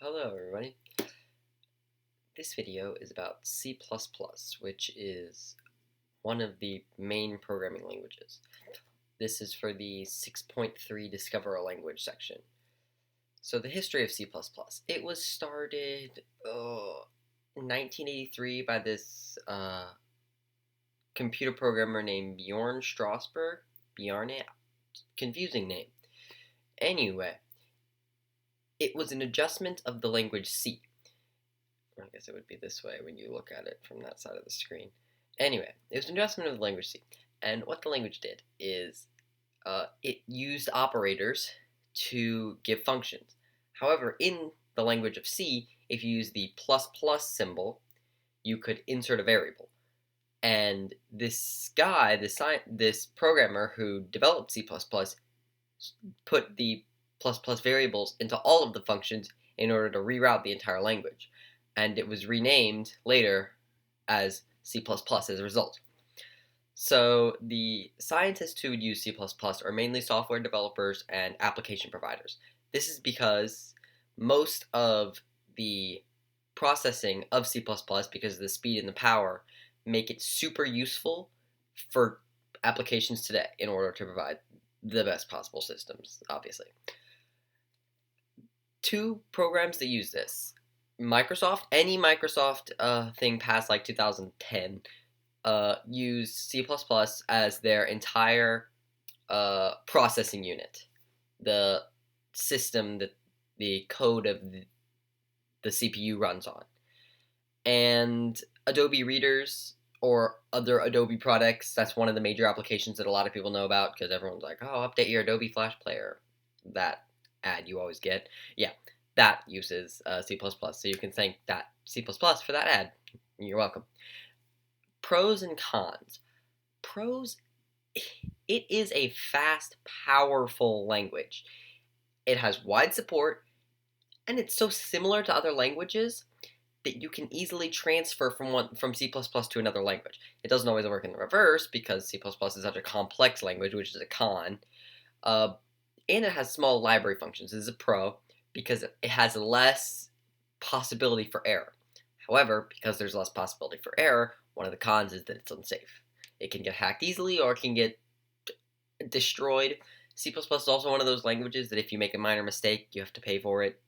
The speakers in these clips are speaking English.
Hello everybody. This video is about C++, which is one of the main programming languages. This is for the 6.3 Discover a Language section. So the history of C++. It was started in 1983 by this computer programmer named Bjorn Strasberg. Bjarne? Confusing name. Anyway, it was an adjustment of the language C. I guess it would be this way when you look at it from that side of the screen. Anyway, it was an adjustment of the language C. And what the language did is it used operators to give functions. However, in the language of C, if you use the ++ symbol, you could insert a variable. And this guy, this programmer who developed C++, put the ++ variables into all of the functions in order to reroute the entire language. And it was renamed later as C++ as a result. So the scientists who would use C++ are mainly software developers and application providers. This is because most of the processing of C++, because of the speed and the power, make it super useful for applications today in order to provide the best possible systems, obviously. Two programs that use this. Any Microsoft thing past like 2010 use C++ as their entire processing unit, the system that the code of the CPU runs on. And Adobe Readers or other Adobe products, that's one of the major applications that a lot of people know about because everyone's like, oh, update your Adobe Flash Player. That ad you always get. Yeah, that uses C++, so you can thank that C++ for that ad. You're welcome. Pros and cons. Pros, it is a fast, powerful language. It has wide support, and it's so similar to other languages that you can easily transfer from C++ to another language. It doesn't always work in the reverse because C++ is such a complex language, which is a con. And it has small library functions. This is a pro because it has less possibility for error. However, because there's less possibility for error, one of the cons is that it's unsafe. It can get hacked easily or it can get destroyed. C++ is also one of those languages that if you make a minor mistake, you have to pay for it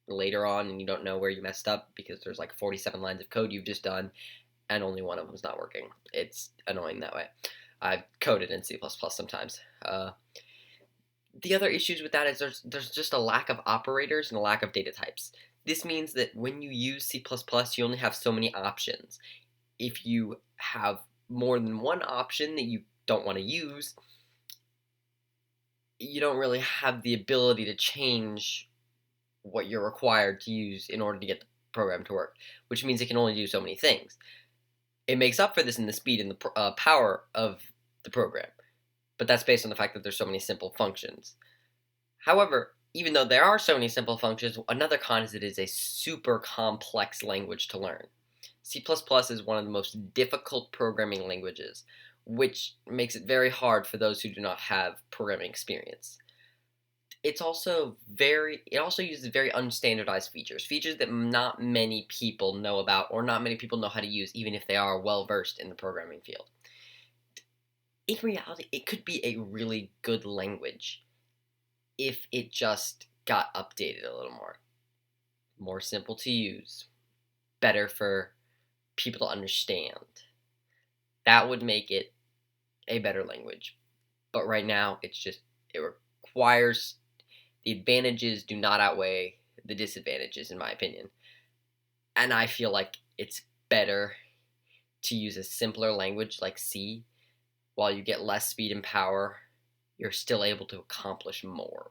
later on and you don't know where you messed up because there's like 47 lines of code you've just done and only one of them is not working. It's annoying that way. I've coded in C++ sometimes. The other issues with that is there's just a lack of operators and a lack of data types. This means that when you use C++, you only have so many options. If you have more than one option that you don't want to use, you don't really have the ability to change what you're required to use in order to get the program to work, which means it can only do so many things. It makes up for this in the speed and the power of the program, but that's based on the fact that there's so many simple functions. However, even though there are so many simple functions, another con is it is a super complex language to learn. C++ is one of the most difficult programming languages, which makes it very hard for those who do not have programming experience. It also uses very unstandardized features that not many people know about or not many people know how to use, even if they are well versed in the programming field. In reality, it could be a really good language if it just got updated a little more simple to use, better for people to understand. That would make it a better language. But right now, it requires, the advantages do not outweigh the disadvantages, in my opinion. And I feel like it's better to use a simpler language like C. While you get less speed and power, you're still able to accomplish more.